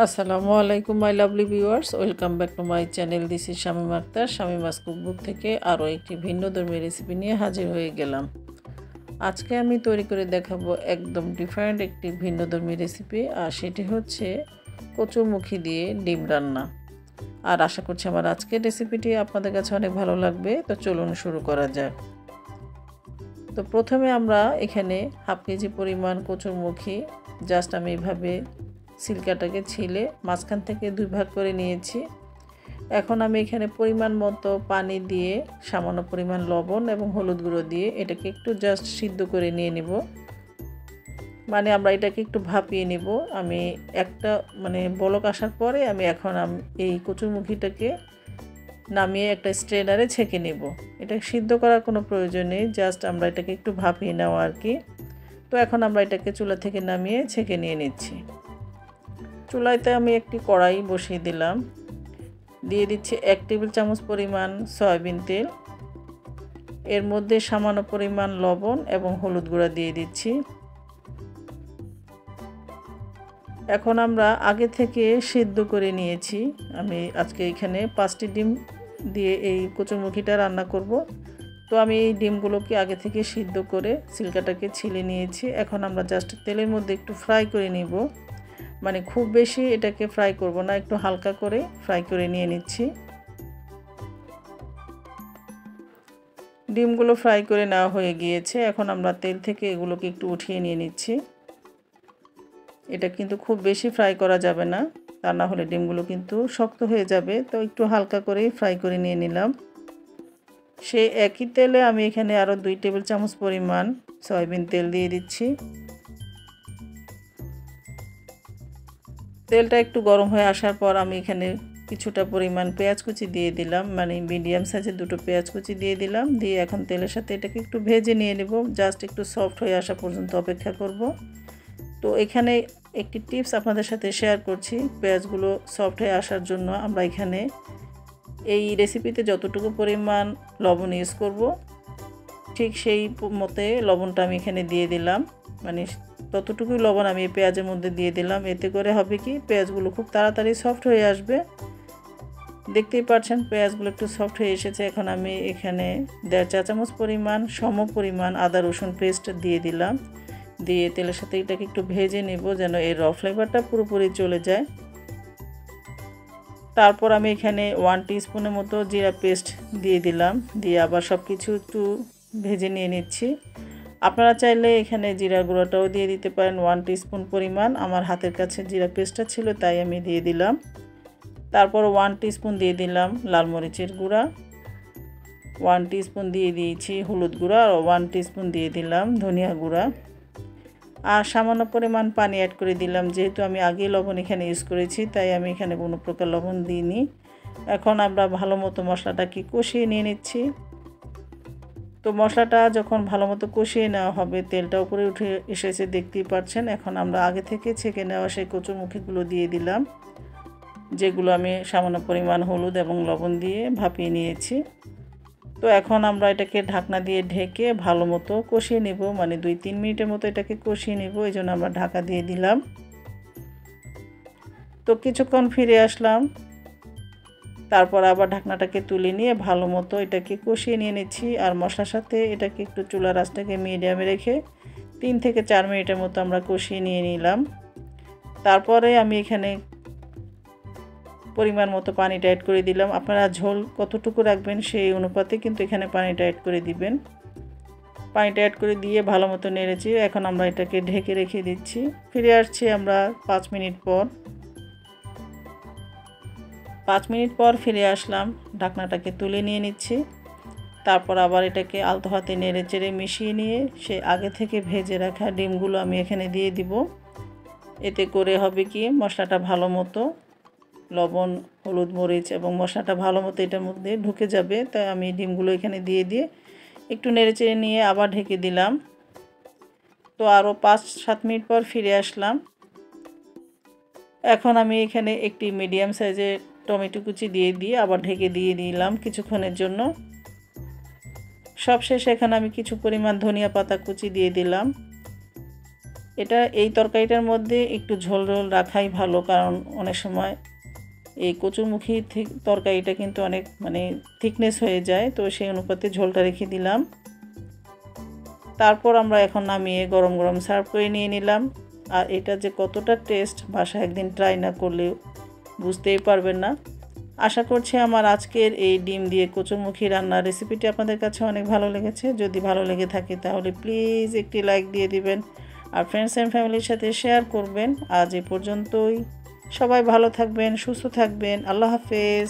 আসসালামু আলাইকুম my lovely viewers, welcome back to my channel. This is Shamim Akhtar. Shamima's cookbook থেকে আরও একটি ভিন্নধর্মী রেসিপি নিয়ে হাজির হয়ে গেলাম। আজকে আমি তৈরি করে দেখাবো একদম ডিফারেন্ট একটি ভিন্নধর্মী রেসিপি, আর সেটি হচ্ছে কচুরমুখী দিয়ে ডিম রান্না। আর আশা করছি আমার আজকের রেসিপিটি আপনাদের কাছে অনেক ভালো লাগবে। তো চলুন শুরু করা যাক। তো প্রথমে আমরা এখানে হাফ কেজি পরিমাণ কচুরমুখী জাস্ট আমি এইভাবে সিলকাটাকে ছিলে মাঝখান থেকে দুই ভাগ করে নিয়েছি। এখন আমি এখানে পরিমাণ মতো পানি দিয়ে সামান্য পরিমাণ লবণ এবং হলুদ গুঁড়ো দিয়ে এটাকে একটু জাস্ট সিদ্ধ করে নিয়ে নিব। মানে আমরা এটাকে একটু ভাপিয়ে নিব। আমি একটা বলক আসার পরে আমি এখন এই কচুরমুখীটাকে নামিয়ে একটা স্ট্রেনারে ছেঁকে নেব। এটা সিদ্ধ করার কোনো প্রয়োজন নেই, জাস্ট আমরা এটাকে একটু ভাপিয়ে নেওয়া আর কি। তো এখন আমরা এটাকে চুলা থেকে নামিয়ে ছেঁকে নিয়ে নিচ্ছি। চুলাইতে আমি একটি কড়াই বসিয়ে দিলাম, দিয়ে দিচ্ছি 1 টেবিল চামচ পরিমাণ সয়াবিন তেল। এর মধ্যে সামান্য পরিমাণ লবণ এবং হলুদ গুঁড়া দিয়ে দিচ্ছি। এখন আমরা আগে থেকে সিদ্ধ করে নিয়েছি, আমি আজকে এখানে 5টি ডিম দিয়ে এই কচুরমুখীটা রান্না করব। তো আমি এই ডিমগুলোকে আগে থেকে সিদ্ধ করে সিলকাটাকে ছিলে নিয়েছি। এখন আমরা জাস্ট তেলের মধ্যে একটু ফ্রাই করে নিব। মানে খুব বেশি এটাকে ফ্রাই করব না, একটু হালকা করে ফ্রাই করে নিয়ে নিচ্ছি। ডিমগুলো ফ্রাই করে নেওয়া হয়ে গিয়েছে। এখন আমরা তেল থেকে এগুলোকে একটু উঠিয়ে নিয়ে নিচ্ছি। এটা কিন্তু খুব বেশি ফ্রাই করা যাবে না, তা না হলে ডিমগুলো কিন্তু শক্ত হয়ে যাবে। তো একটু হালকা করে ফ্রাই করে নিয়ে নিলাম। সেই একই তেলে আমি এখানে আরও 2 টেবিল চামচ পরিমাণ সয়াবিন তেল দিয়ে দিচ্ছি। তেলটা একটু গরম হয়ে আসার পর আমি এখানে কিছুটা পরিমাণ পেঁয়াজ কুচি দিয়ে দিলাম, মানে মিডিয়াম সাইজের 2টো পেঁয়াজ কুচি দিয়ে দিলাম। দিয়ে এখন তেলের সাথে এটাকে একটু ভেজে নিয়ে নেব, জাস্ট একটু সফট হয়ে আসা পর্যন্ত অপেক্ষা করব। তো এখানে একটি টিপস আপনাদের সাথে শেয়ার করছি। পেঁয়াজগুলো সফট হয়ে আসার জন্য আমরা এখানে এই রেসিপিতে যতটুকু পরিমাণ লবণ ইউজ করব ঠিক সেই মতে লবণটা আমি এখানে দিয়ে দিলাম। মানে ততটুকুই লবণ আমি এই পেঁয়াজের মধ্যে দিয়ে দিলাম। এতে করে হবে কি, পেঁয়াজগুলো খুব তাড়াতাড়ি সফট হয়ে আসবে। দেখতেই পাচ্ছেন পেঁয়াজগুলো একটু সফট হয়ে এসেছে। এখন আমি এখানে 1.5 চা চামচ পরিমাণ সম পরিমাণ আদা রসুন পেস্ট দিয়ে দিলাম। দিয়ে তেলের সাথে এটাকে একটু ভেজে নেব যেন এর র ফ্লেভারটা পুরোপুরি চলে যায়। তারপর আমি এখানে 1 টিস্পুনের মতো জিরা পেস্ট দিয়ে দিলাম। দিয়ে আবার সব কিছু একটু ভেজে নিয়ে নিচ্ছি। আপনারা চাইলে এখানে জিরা গুঁড়োটাও দিয়ে দিতে পারেন 1 টিস্পুন পরিমাণ। আমার হাতের কাছে জিরা পেস্টটা ছিল তাই আমি দিয়ে দিলাম। তারপর 1 টিস্পুন দিয়ে দিলাম লাল মরিচের গুঁড়া, 1 টিস্পুন দিয়ে দিয়েছি হলুদ গুঁড়া, আর 1 টিস্পুন দিয়ে দিলাম ধনিয়া গুঁড়া। আর সামান্য পরিমাণ পানি অ্যাড করে দিলাম। যেহেতু আমি আগে লবণ এখানে ইউজ করেছি তাই আমি এখানে কোনো প্রকার লবণ দিইনি। এখন আমরা ভালো মতো মশলাটাকে কষিয়ে নিয়ে নিচ্ছি। তো মশলাটা যখন ভালো মতো কষিয়ে নেওয়া হবে, তেলটা উপরে উঠে এসেছে দেখতেই পাচ্ছেন। এখন আমরা আগে থেকে ছেঁকে নেওয়া সেই কচুরমুখীগুলো দিয়ে দিলাম, যেগুলো আমি সামান্য পরিমাণ হলুদ এবং লবণ দিয়ে ভাপিয়ে নিয়েছি। তো এখন আমরা এটাকে ঢাকনা দিয়ে ঢেকে ভালো মতো কষিয়ে নেব, মানে 2-3 মিনিটের মতো এটাকে কষিয়ে নেব। এই জন্য আমরা ঢাকা দিয়ে দিলাম। তো কিছুক্ষণ ফিরে আসলাম, তারপর আবার ঢাকনাটাকে তুলে নিয়ে ভালো মতো এটাকে কষিয়ে নিয়ে নিচ্ছি। আর মশলার সাথে এটাকে একটু চুলার আঁচটাকে মিডিয়ামে রেখে 3 থেকে 4 মিনিটের মতো আমরা কষিয়ে নিয়ে নিলাম। তারপরে আমি এখানে পরিমাণ মতো পানিটা অ্যাড করে দিলাম। আপনারা ঝোল কতটুকু রাখবেন সেই অনুপাতে কিন্তু এখানে পানিটা অ্যাড করে দিবেন। পানিটা অ্যাড করে দিয়ে ভালো মতো নেড়েছি। এখন আমরা এটাকে ঢেকে রেখে দিচ্ছি। ফিরে আসছি আমরা 5 মিনিট পর। 5 মিনিট পর ফিরে আসলাম, ঢাকনাটাকে তুলে নিয়ে নিচ্ছি। তারপর আবার এটাকে আলতো হাতে নেড়ে চেড়ে মিশিয়ে নিয়ে সে আগে থেকে ভেজে রাখা ডিমগুলো আমি এখানে দিয়ে দিব। এতে করে হবে কি, মশলাটা ভালো মতো লবণ হলুদ মরিচ এবং মশলাটা ভালো মতো এটার মধ্যে ঢুকে যাবে। তাই আমি ডিমগুলো এখানে দিয়ে একটু নেড়ে চেড়ে নিয়ে আবার ঢেকে দিলাম। তো আরও 5-7 মিনিট পর ফিরে আসলাম। এখন আমি এখানে একটি মিডিয়াম সাইজের টমেটো কুচি দিয়ে আবার ঢেকে দিয়ে দিলাম কিছুক্ষণের জন্য। সবশেষে এখানে আমি কিছু পরিমাণ ধনিয়া পাতা কুচি দিয়ে দিলাম। এটা এই তরকারিটার মধ্যে একটু ঝোল ঝোল রাখাই ভালো, কারণ অনেক সময় এই কচুরমুখী তরকারিটা কিন্তু অনেক থিকনেস হয়ে যায়, তো সেই অনুপাতে ঝোলটা রেখে দিলাম। তারপর আমরা এখন নামিয়ে গরম গরম সার্ভ করে নিয়ে নিলাম। আর এটা যে কতটা টেস্ট, বাসায় একদিন ট্রাই না করলে বুঝতেই পারবেন না। আশা করছি আমার আজকের এই ডিম দিয়ে কচুরমুখী রান্নার রেসিপিটি আপনাদের কাছে অনেক ভালো লেগেছে। যদি ভালো লেগে থাকে তাহলে প্লিজ একটি লাইক দিয়ে দিবেন আর ফ্রেন্ডস অ্যান্ড ফ্যামিলির সাথে শেয়ার করবেন। আজ এ পর্যন্তই। সবাই ভালো থাকবেন, সুস্থ থাকবেন। আল্লাহ হাফেজ।